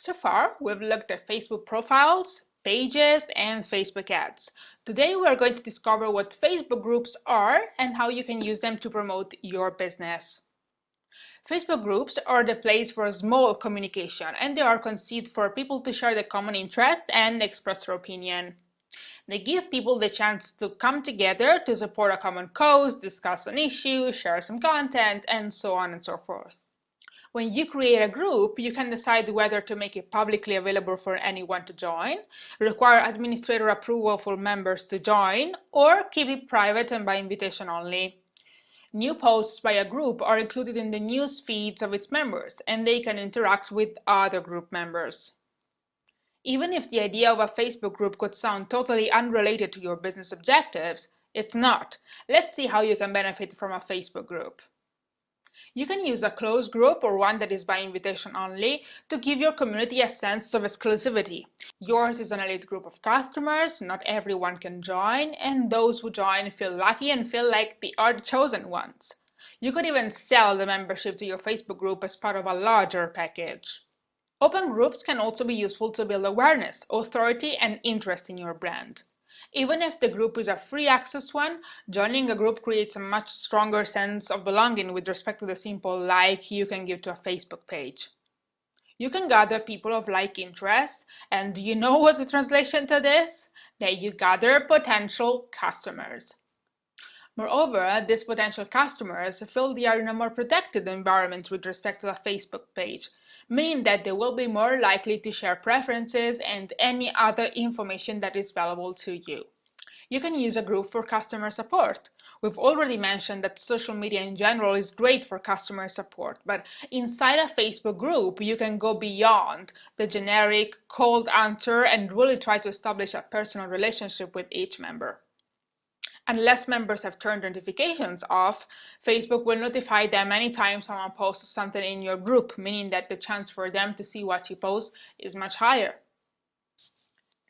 So far, we've looked at Facebook profiles, pages, and Facebook ads. Today, we are going to discover what Facebook groups are and how you can use them to promote your business. Facebook groups are the place for small communication, and they are conceived for people to share the common interest and express their opinion. They give people the chance to come together to support a common cause, discuss an issue, share some content, and so on and so forth. When you create a group, you can decide whether to make it publicly available for anyone to join, require administrator approval for members to join, or keep it private and by invitation only. New posts by a group are included in the news feeds of its members, and they can interact with other group members. Even if the idea of a Facebook group could sound totally unrelated to your business objectives, it's not. Let's see how you can benefit from a Facebook group. You can use a closed group or one that is by invitation only to give your community a sense of exclusivity. Yours is an elite group of customers, not everyone can join, and those who join feel lucky and feel like they are the chosen ones. You could even sell the membership to your Facebook group as part of a larger package. Open groups can also be useful to build awareness, authority, and interest in your brand. Even if the group is a free access one, joining a group creates a much stronger sense of belonging with respect to the simple like you can give to a Facebook page. You can gather people of like interest, and do you know what's the translation to this? That you gather potential customers. Moreover, these potential customers feel they are in a more protected environment with respect to a Facebook page, meaning that they will be more likely to share preferences and any other information that is valuable to you. You can use a group for customer support. We've already mentioned that social media in general is great for customer support, but inside a Facebook group, you can go beyond the generic cold answer and really try to establish a personal relationship with each member. Unless members have turned notifications off, Facebook will notify them anytime someone posts something in your group, meaning that the chance for them to see what you post is much higher.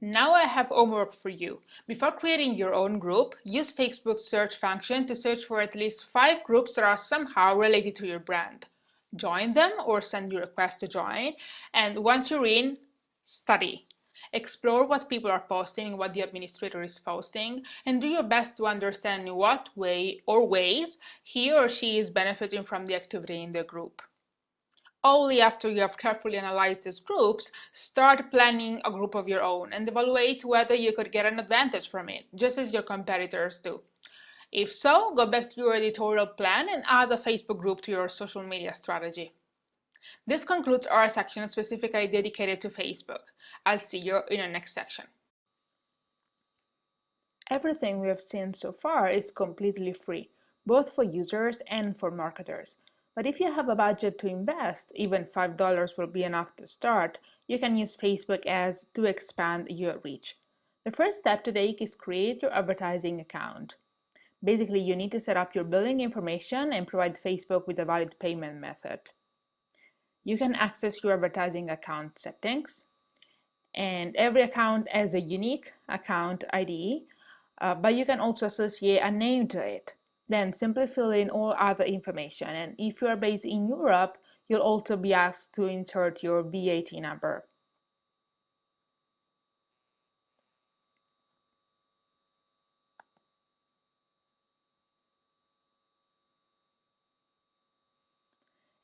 Now I have homework for you. Before creating your own group, use Facebook's search function to search for at least 5 groups that are somehow related to your brand. Join them or send your request to join, and once you're in, study. Explore what people are posting, what the administrator is posting, and do your best to understand in what way or ways he or she is benefiting from the activity in the group. Only after you have carefully analyzed these groups, start planning a group of your own and evaluate whether you could get an advantage from it, just as your competitors do. If so, go back to your editorial plan and add a Facebook group to your social media strategy. This concludes our section specifically dedicated to Facebook. I'll see you in the next section. Everything we have seen so far is completely free, both for users and for marketers. But if you have a budget to invest, even $5 will be enough to start, you can use Facebook ads to expand your reach. The first step to take is create your advertising account. Basically, you need to set up your billing information and provide Facebook with a valid payment method. You can access your advertising account settings, and every account has a unique account ID, but you can also associate a name to it. Then simply fill in all other information, and if you are based in Europe, you'll also be asked to insert your VAT number.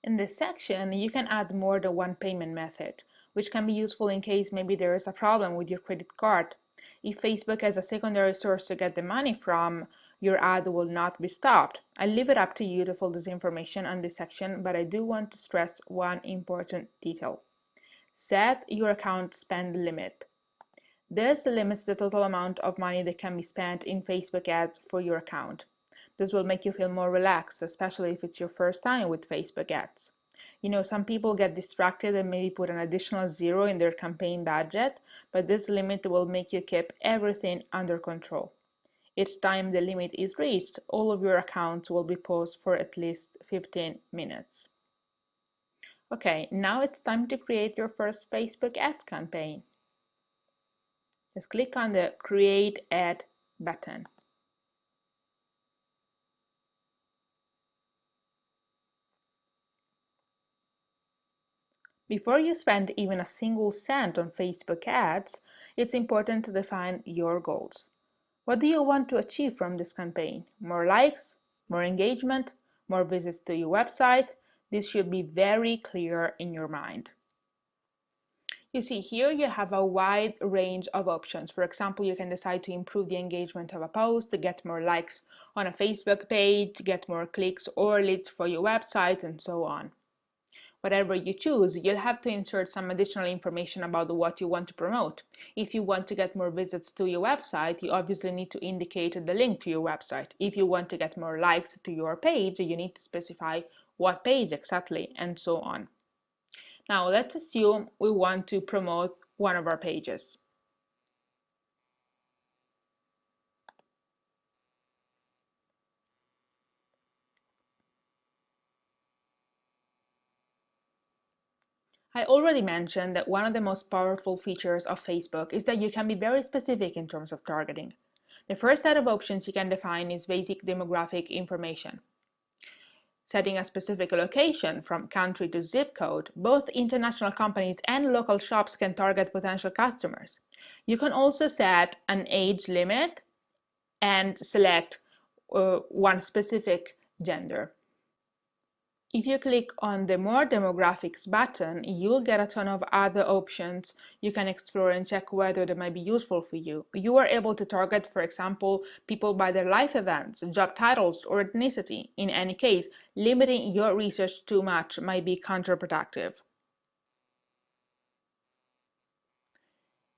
In this section, you can add more than one payment method, which can be useful in case maybe there is a problem with your credit card. If Facebook has a secondary source to get the money from, your ad will not be stopped. I leave it up to you to fill this information on this section, but I do want to stress one important detail. Set your account spend limit. This limits the total amount of money that can be spent in Facebook ads for your account. This will make you feel more relaxed, especially if it's your first time with Facebook ads. You know, some people get distracted and maybe put an additional zero in their campaign budget, but this limit will make you keep everything under control. Each time the limit is reached, all of your accounts will be paused for at least 15 minutes. Okay, now it's time to create your first Facebook ads campaign. Just click on the Create Ad button. Before you spend even a single cent on Facebook ads, it's important to define your goals. What do you want to achieve from this campaign? More likes? More engagement? More visits to your website? This should be very clear in your mind. You see, here you have a wide range of options. For example, you can decide to improve the engagement of a post, to get more likes on a Facebook page, get more clicks or leads for your website, and so on. Whatever you choose, you'll have to insert some additional information about what you want to promote. If you want to get more visits to your website, you obviously need to indicate the link to your website. If you want to get more likes to your page, you need to specify what page exactly, and so on. Now, let's assume we want to promote one of our pages. I already mentioned that one of the most powerful features of Facebook is that you can be very specific in terms of targeting. The first set of options you can define is basic demographic information. Setting a specific location from country to zip code, both international companies and local shops can target potential customers. You can also set an age limit and select one specific gender. If you click on the More Demographics button, you'll get a ton of other options you can explore and check whether they might be useful for you. You are able to target, for example, people by their life events, job titles, or ethnicity. In any case, limiting your research too much might be counterproductive.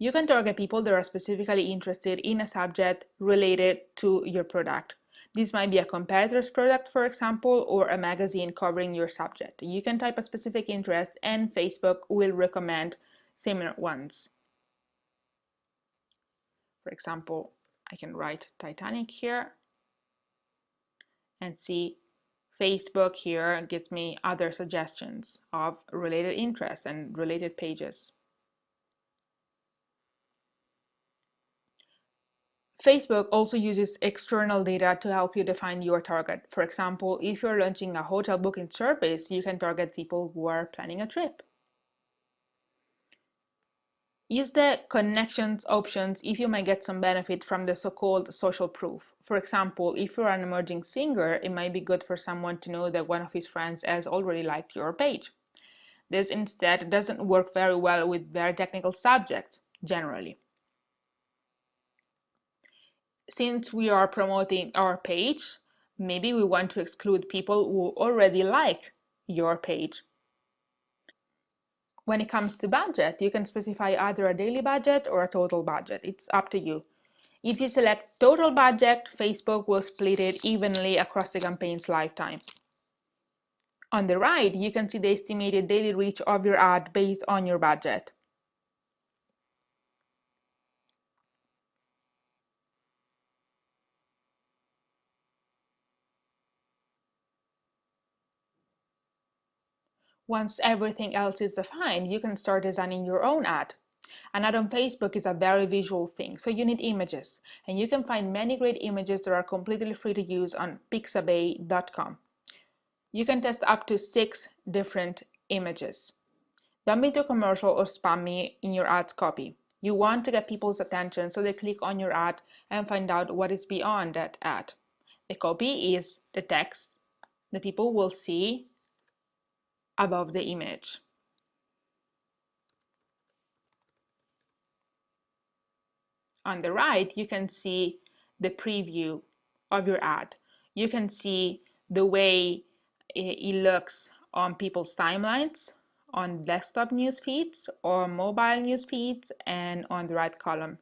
You can target people that are specifically interested in a subject related to your product. This might be a competitor's product, for example, or a magazine covering your subject. You can type a specific interest and Facebook will recommend similar ones. For example, I can write Titanic here and see Facebook here gives me other suggestions of related interests and related pages. Facebook also uses external data to help you define your target. For example, if you're launching a hotel booking service, you can target people who are planning a trip. Use the connections options if you might get some benefit from the so-called social proof. For example, if you're an emerging singer, it might be good for someone to know that one of his friends has already liked your page. This instead doesn't work very well with very technical subjects, generally. Since we are promoting our page, maybe we want to exclude people who already like your page. When it comes to budget, you can specify either a daily budget or a total budget. It's up to you. If you select total budget, Facebook will split it evenly across the campaign's lifetime. On the right, you can see the estimated daily reach of your ad based on your budget. Once everything else is defined, you can start designing your own ad. An ad on Facebook is a very visual thing, so you need images, and you can find many great images that are completely free to use on pixabay.com. You can test up to 6 different images. Don't be too commercial or spammy in your ad's copy. You want to get people's attention so they click on your ad and find out what is beyond that ad. The copy is the text the people will see above the image. On the right, you can see the preview of your ad. You can see the way it looks on people's timelines, on desktop news feeds, or mobile news feeds, and on the right column.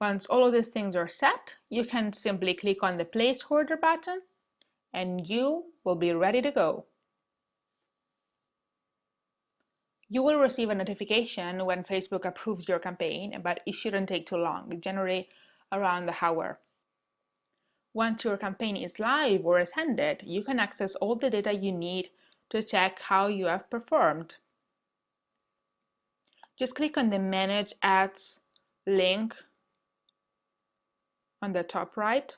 Once all of these things are set, you can simply click on the placeholder button and you will be ready to go. You will receive a notification when Facebook approves your campaign, but it shouldn't take too long, generally around the hour. Once your campaign is live or has ended, you can access all the data you need to check how you have performed. Just click on the Manage Ads link on the top right.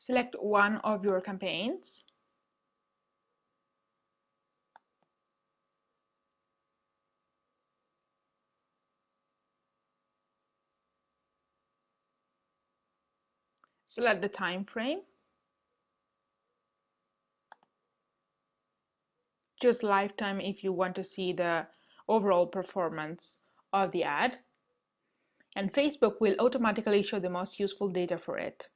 Select one of your campaigns. Select the time frame. Choose lifetime if you want to see the overall performance of the ad. And Facebook will automatically show the most useful data for it.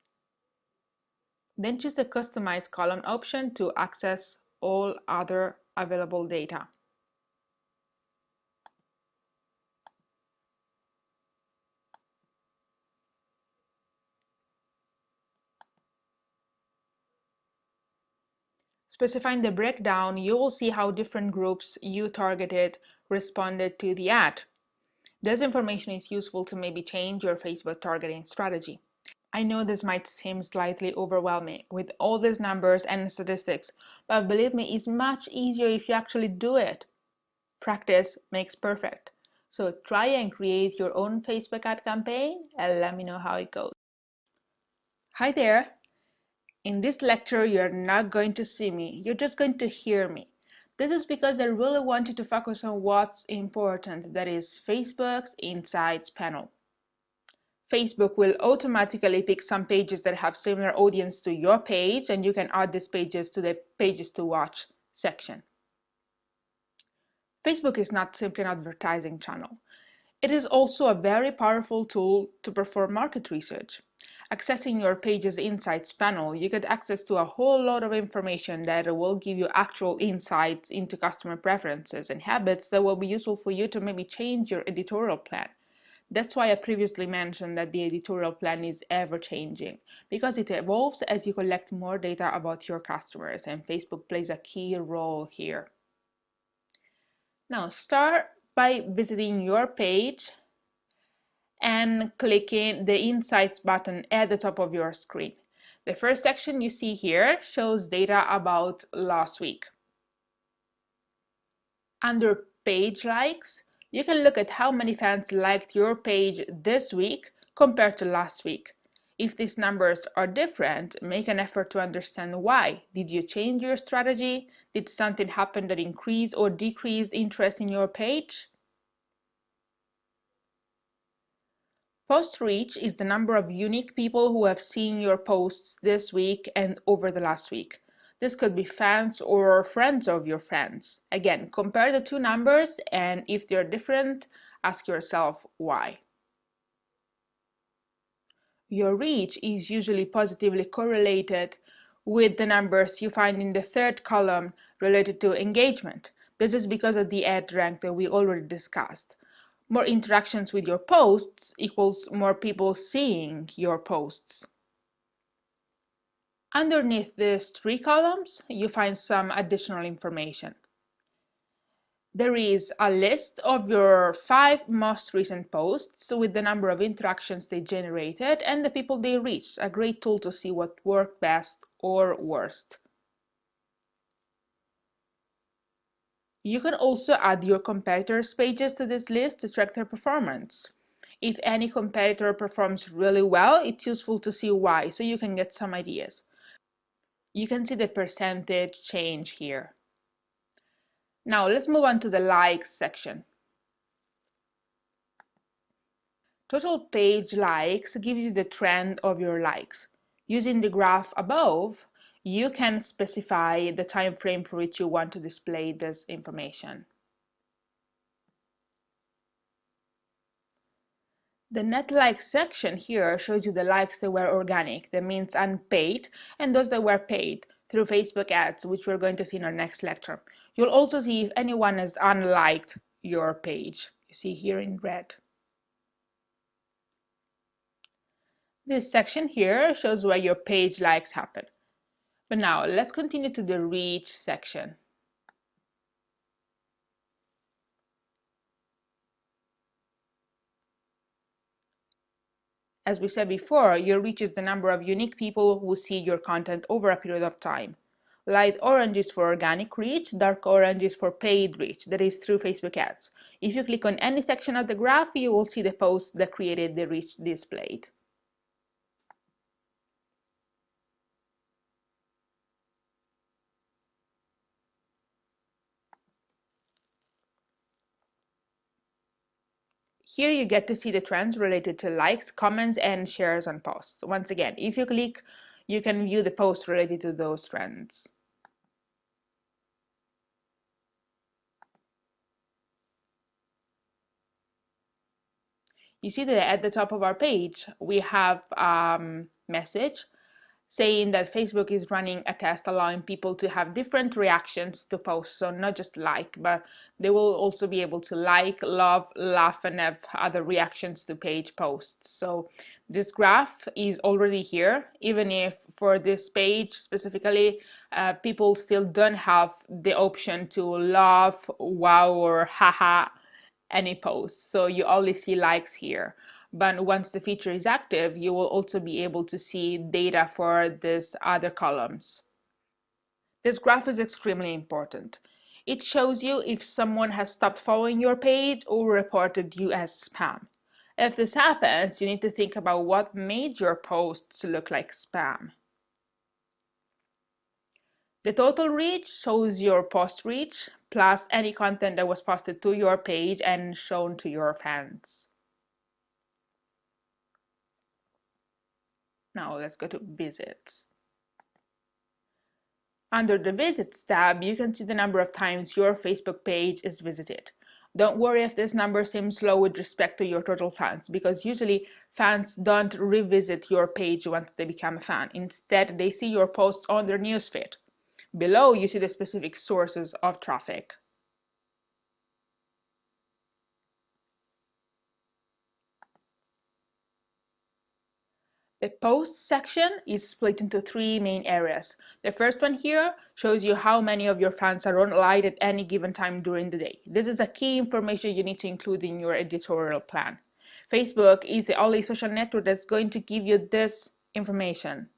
Then choose the Customize column option to access all other available data. Specifying the breakdown, you will see how different groups you targeted responded to the ad. This information is useful to maybe change your Facebook targeting strategy. I know this might seem slightly overwhelming with all these numbers and statistics, but believe me, it's much easier if you actually do it. Practice makes perfect. So try and create your own Facebook ad campaign and let me know how it goes. Hi there. In this lecture, you're not going to see me, you're just going to hear me. This is because I really want you to focus on what's important, that is Facebook's Insights panel. Facebook will automatically pick some pages that have similar audience to your page, and you can add these pages to the Pages to Watch section. Facebook is not simply an advertising channel. It is also a very powerful tool to perform market research. Accessing your Pages Insights panel, you get access to a whole lot of information that will give you actual insights into customer preferences and habits that will be useful for you to maybe change your editorial plan. That's why I previously mentioned that the editorial plan is ever changing, because it evolves as you collect more data about your customers, and Facebook plays a key role here. Now start by visiting your page and clicking the Insights button at the top of your screen. The first section you see here shows data about last week. Under Page Likes, you can look at how many fans liked your page this week compared to last week. If these numbers are different, make an effort to understand why. Did you change your strategy? Did something happen that increased or decreased interest in your page? Post reach is the number of unique people who have seen your posts this week and over the last week. This could be fans or friends of your friends. Again, compare the two numbers, and if they're different, ask yourself why. Your reach is usually positively correlated with the numbers you find in the third column related to engagement. This is because of the ad rank that we already discussed. More interactions with your posts equals more people seeing your posts. Underneath these three columns, you find some additional information. There is a list of your 5 most recent posts with the number of interactions they generated and the people they reached, a great tool to see what worked best or worst. You can also add your competitors' pages to this list to track their performance. If any competitor performs really well, it's useful to see why, so you can get some ideas. You can see the percentage change here. Now let's move on to the likes section. Total page likes gives you the trend of your likes. Using the graph above, you can specify the time frame for which you want to display this information. The net likes section here shows you the likes that were organic, that means unpaid, and those that were paid through Facebook ads, which we're going to see in our next lecture. You'll also see if anyone has unliked your page. You see here in red. This section here shows where your page likes happen. But now let's continue to the reach section. As we said before, your reach is the number of unique people who see your content over a period of time. Light orange is for organic reach, dark orange is for paid reach, that is through Facebook ads. If you click on any section of the graph, you will see the post that created the reach displayed. Here you get to see the trends related to likes, comments, and shares on posts. Once again, if you click, you can view the posts related to those trends. You see that at the top of our page, we have a message saying that Facebook is running a test allowing people to have different reactions to posts. So not just like, but they will also be able to like, love, laugh, and have other reactions to page posts. So this graph is already here, even if for this page specifically, people still don't have the option to love, wow, or haha any post. So you only see likes here. But once the feature is active, you will also be able to see data for these other columns. This graph is extremely important. It shows you if someone has stopped following your page or reported you as spam. If this happens, you need to think about what made your posts look like spam. The total reach shows your post reach plus any content that was posted to your page and shown to your fans. Now let's go to visits. Under the Visits tab, you can see the number of times your Facebook page is visited. Don't worry if this number seems low with respect to your total fans, because usually fans don't revisit your page once they become a fan. Instead, they see your posts on their newsfeed. Below, you see the specific sources of traffic. The posts section is split into three main areas. The first one here shows you how many of your fans are online at any given time during the day. This is a key information you need to include in your editorial plan. Facebook is the only social network that's going to give you this information.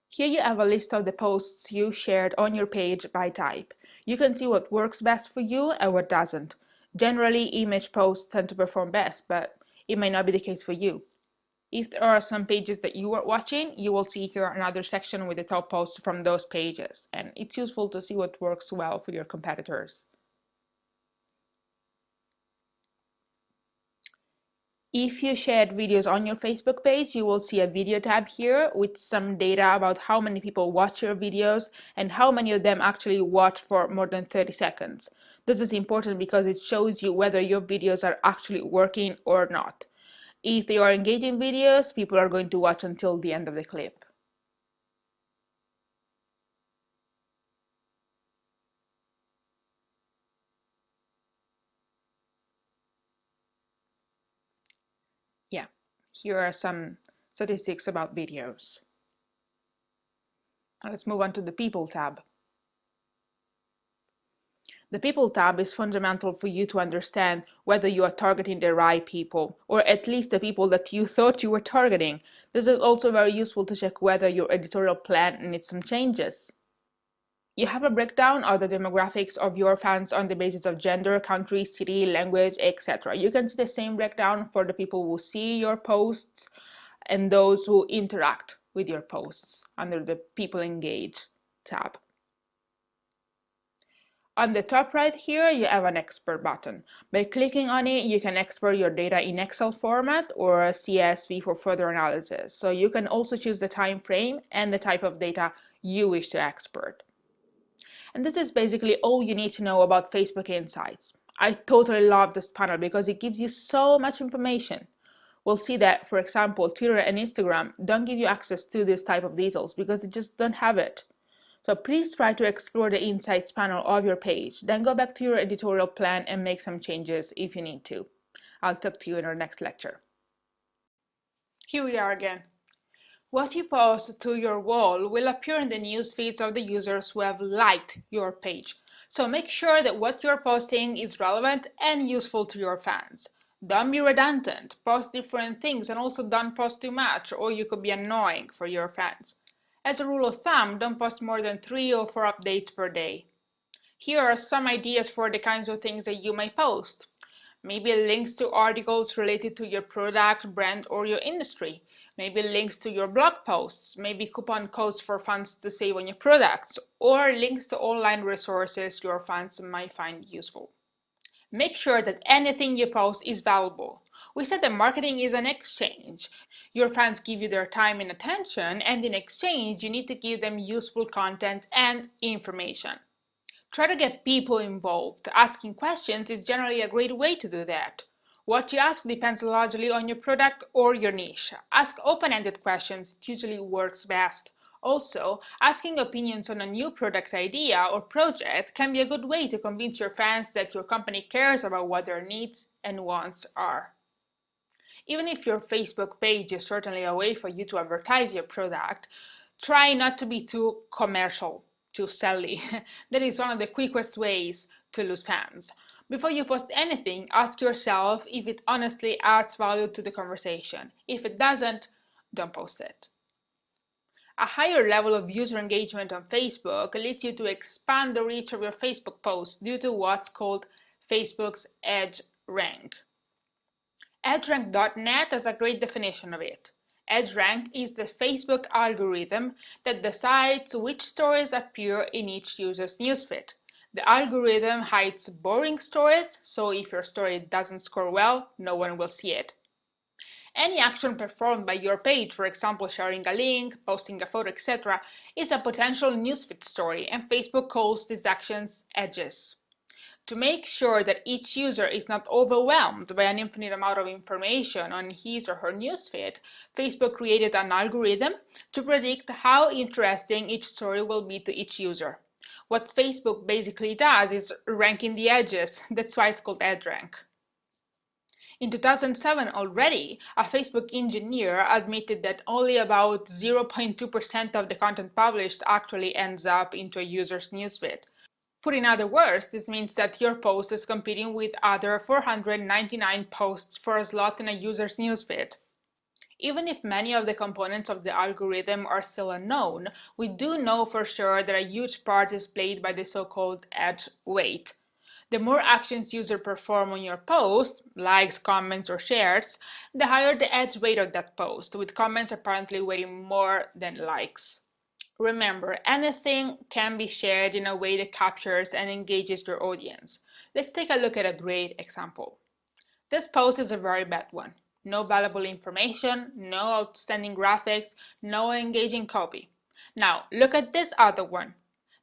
Here you have a list of the posts you shared on your page by type. You can see what works best for you and what doesn't. Generally, image posts tend to perform best, but it may not be the case for you. If there are some pages that you are watching, you will see here another section with the top posts from those pages, and it's useful to see what works well for your competitors. If you shared videos on your Facebook page, you will see a video tab here with some data about how many people watch your videos and how many of them actually watch for more than 30 seconds. This is important because it shows you whether your videos are actually working or not. If they are engaging videos, people are going to watch until the end of the clip. Yeah, here are some statistics about videos. Now let's move on to the People tab. The People tab is fundamental for you to understand whether you are targeting the right people, or at least the people that you thought you were targeting. This is also very useful to check whether your editorial plan needs some changes. You have a breakdown of the demographics of your fans on the basis of gender, country, city, language, etc. You can see the same breakdown for the people who see your posts and those who interact with your posts under the People Engage tab. On the top right here, you have an export button. By clicking on it, you can export your data in Excel format or CSV for further analysis. So you can also choose the time frame and the type of data you wish to export. And this is basically all you need to know about Facebook Insights. I totally love this panel because it gives you so much information. We'll see that, for example, Twitter and Instagram don't give you access to this type of details because they just don't have it. So please try to explore the Insights panel of your page, then go back to your editorial plan and make some changes if you need to. I'll talk to you in our next lecture. Here we are again. What you post to your wall will appear in the news feeds of the users who have liked your page. So make sure that what you're posting is relevant and useful to your fans. Don't be redundant, post different things, and also don't post too much or you could be annoying for your fans. As a rule of thumb, don't post more than 3 or 4 updates per day. Here are some ideas for the kinds of things that you may post. Maybe links to articles related to your product, brand, or your industry. Maybe links to your blog posts. Maybe coupon codes for fans to save on your products, or links to online resources your fans might find useful. Make sure that anything you post is valuable. We said that marketing is an exchange. Your fans give you their time and attention, and in exchange, you need to give them useful content and information. Try to get people involved. Asking questions is generally a great way to do that. What you ask depends largely on your product or your niche. Ask open-ended questions, it usually works best. Also, asking opinions on a new product idea or project can be a good way to convince your fans that your company cares about what their needs and wants are. Even if your Facebook page is certainly a way for you to advertise your product, try not to be too commercial, too selly. That is one of the quickest ways to lose fans. Before you post anything, ask yourself if it honestly adds value to the conversation. If it doesn't, don't post it. A higher level of user engagement on Facebook leads you to expand the reach of your Facebook posts due to what's called Facebook's EdgeRank. EdgeRank.net has a great definition of it. EdgeRank is the Facebook algorithm that decides which stories appear in each user's newsfeed. The algorithm hides boring stories, so if your story doesn't score well, no one will see it. Any action performed by your page, for example sharing a link, posting a photo, etc., is a potential newsfeed story, and Facebook calls these actions edges. To make sure that each user is not overwhelmed by an infinite amount of information on his or her newsfeed, Facebook created an algorithm to predict how interesting each story will be to each user. What Facebook basically does is ranking the edges. That's why it's called EdgeRank. In 2007 already, a Facebook engineer admitted that only about 0.2% of the content published actually ends up into a user's newsfeed. Put in other words, this means that your post is competing with other 499 posts for a slot in a user's newsfeed. Even if many of the components of the algorithm are still unknown, we do know for sure that a huge part is played by the so-called edge weight. The more actions users perform on your post, likes, comments, or shares, the higher the edge weight of that post, with comments apparently weighing more than likes. Remember, anything can be shared in a way that captures and engages your audience. Let's take a look at a great example. This post is a very bad one. No valuable information, no outstanding graphics, no engaging copy. Now, look at this other one.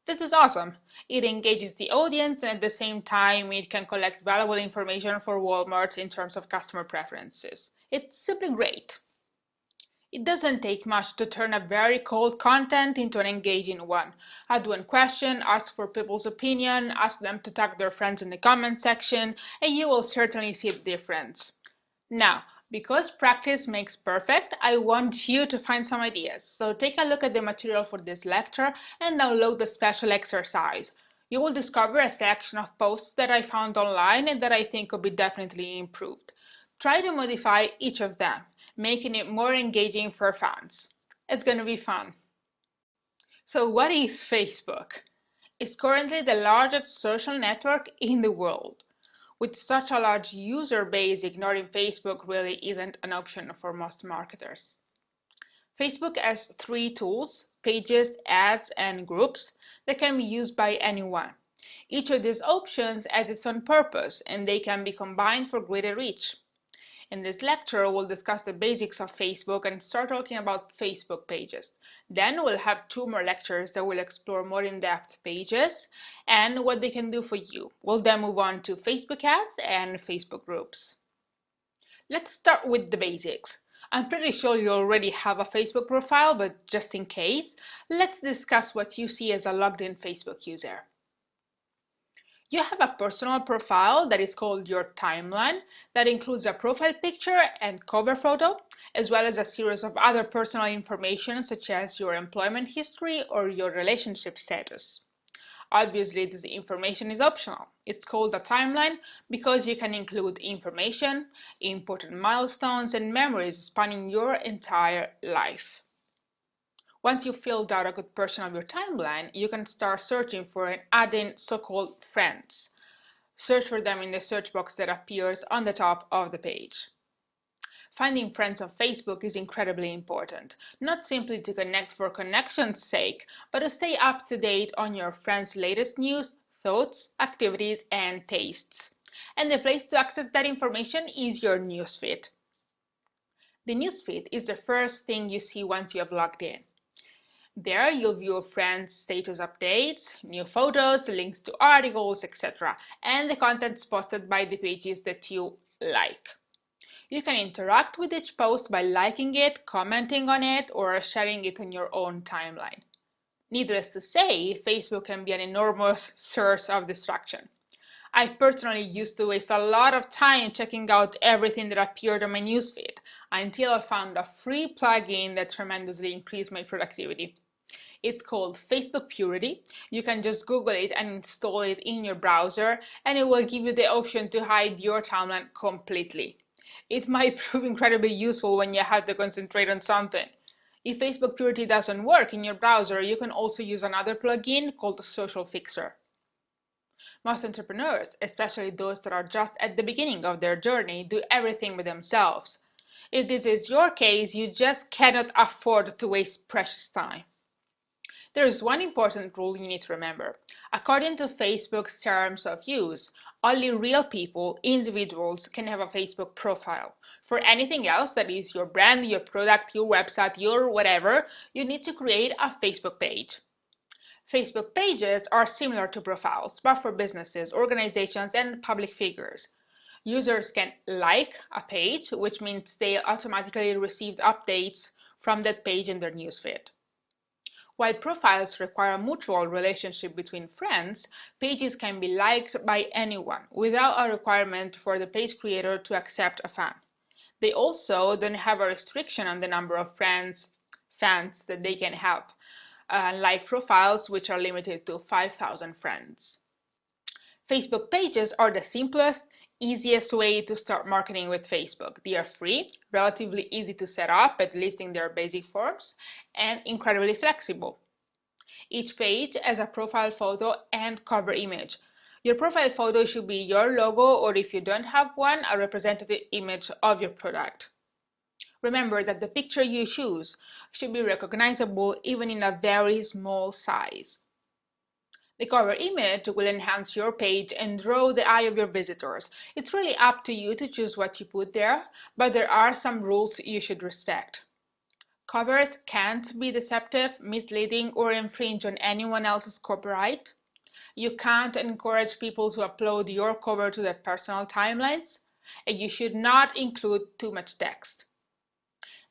This is awesome. It engages the audience and at the same time it can collect valuable information for Walmart in terms of customer preferences. It's simply great. It doesn't take much to turn a very cold content into an engaging one. Add one question, ask for people's opinion, ask them to tag their friends in the comment section, and you will certainly see the difference. Now, because practice makes perfect, I want you to find some ideas. So take a look at the material for this lecture and download the special exercise. You will discover a section of posts that I found online and that I think could be definitely improved. Try to modify each of them, making it more engaging for fans. It's going to be fun. So what is Facebook? It's currently the largest social network in the world. With such a large user base, ignoring Facebook really isn't an option for most marketers. Facebook has three tools: pages, ads, and groups that can be used by anyone. Each of these options has its own purpose, and they can be combined for greater reach. In this lecture, we'll discuss the basics of Facebook and start talking about Facebook pages. Then we'll have two more lectures that will explore more in-depth pages and what they can do for you. We'll then move on to Facebook ads and Facebook groups. Let's start with the basics. I'm pretty sure you already have a Facebook profile, but just in case, let's discuss what you see as a logged-in Facebook user. You have a personal profile that is called your timeline that includes a profile picture and cover photo, as well as a series of other personal information such as your employment history or your relationship status. Obviously, this information is optional. It's called a timeline because you can include information, important milestones, and memories spanning your entire life. Once you've filled out a good portion of your timeline, you can start searching for and adding so-called friends. Search for them in the search box that appears on the top of the page. Finding friends on Facebook is incredibly important, not simply to connect for connection's sake, but to stay up to date on your friends' latest news, thoughts, activities, and tastes. And the place to access that information is your newsfeed. The newsfeed is the first thing you see once you have logged in. There you'll view friends' status updates, new photos, links to articles, etc., and the contents posted by the pages that you like. You can interact with each post by liking it, commenting on it, or sharing it on your own timeline. Needless to say, Facebook can be an enormous source of distraction. I personally used to waste a lot of time checking out everything that appeared on my newsfeed until I found a free plugin that tremendously increased my productivity. It's called Facebook Purity. You can just Google it and install it in your browser, and it will give you the option to hide your timeline completely. It might prove incredibly useful when you have to concentrate on something. If Facebook Purity doesn't work in your browser, you can also use another plugin called Social Fixer. Most entrepreneurs, especially those that are just at the beginning of their journey, do everything by themselves. If this is your case, you just cannot afford to waste precious time. There is one important rule you need to remember. According to Facebook's terms of use, only real people, individuals, can have a Facebook profile. For anything else, that is your brand, your product, your website, your whatever, you need to create a Facebook page. Facebook pages are similar to profiles, but for businesses, organizations, and public figures. Users can like a page, which means they automatically receive updates from that page in their newsfeed. While profiles require a mutual relationship between friends, pages can be liked by anyone without a requirement for the page creator to accept a fan. They also don't have a restriction on the number of fans that they can have, like profiles, which are limited to 5,000 friends. Facebook pages are the simplest, easiest way to start marketing with Facebook. They are free, relatively easy to set up, at least in their basic forms, and incredibly flexible. Each page has a profile photo and cover image. Your profile photo should be your logo, or if you don't have one, a representative image of your product. Remember that the picture you choose should be recognizable even in a very small size. The cover image will enhance your page and draw the eye of your visitors. It's really up to you to choose what you put there, but there are some rules you should respect. Covers can't be deceptive, misleading, or infringe on anyone else's copyright. You can't encourage people to upload your cover to their personal timelines, and you should not include too much text.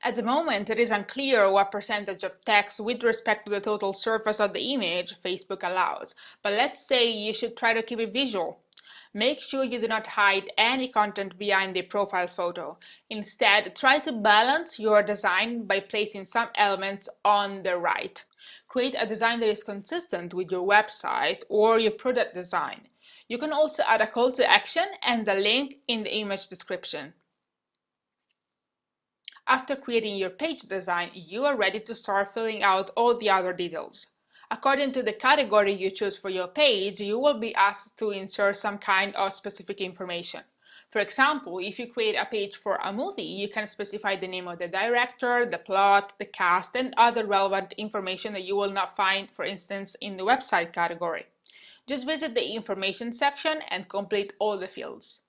At the moment, it is unclear what percentage of text with respect to the total surface of the image Facebook allows, but let's say you should try to keep it visual. Make sure you do not hide any content behind the profile photo. Instead, try to balance your design by placing some elements on the right. Create a design that is consistent with your website or your product design. You can also add a call to action and a link in the image description. After creating your page design, you are ready to start filling out all the other details. According to the category you choose for your page, you will be asked to insert some kind of specific information. For example, if you create a page for a movie, you can specify the name of the director, the plot, the cast, and other relevant information that you will not find, for instance, in the website category. Just visit the information section and complete all the fields.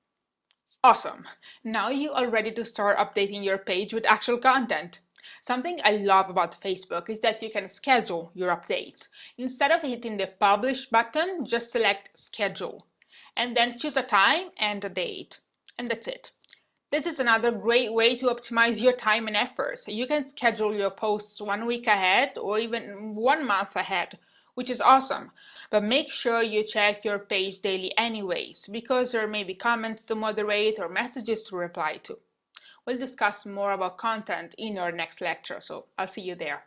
Awesome! Now you are ready to start updating your page with actual content. Something I love about Facebook is that you can schedule your updates. Instead of hitting the publish button, just select schedule and then choose a time and a date. And that's it. This is another great way to optimize your time and efforts. You can schedule your posts 1 week ahead or even 1 month ahead, which is awesome. But make sure you check your page daily anyways, because there may be comments to moderate or messages to reply to. We'll discuss more about content in our next lecture, so I'll see you there.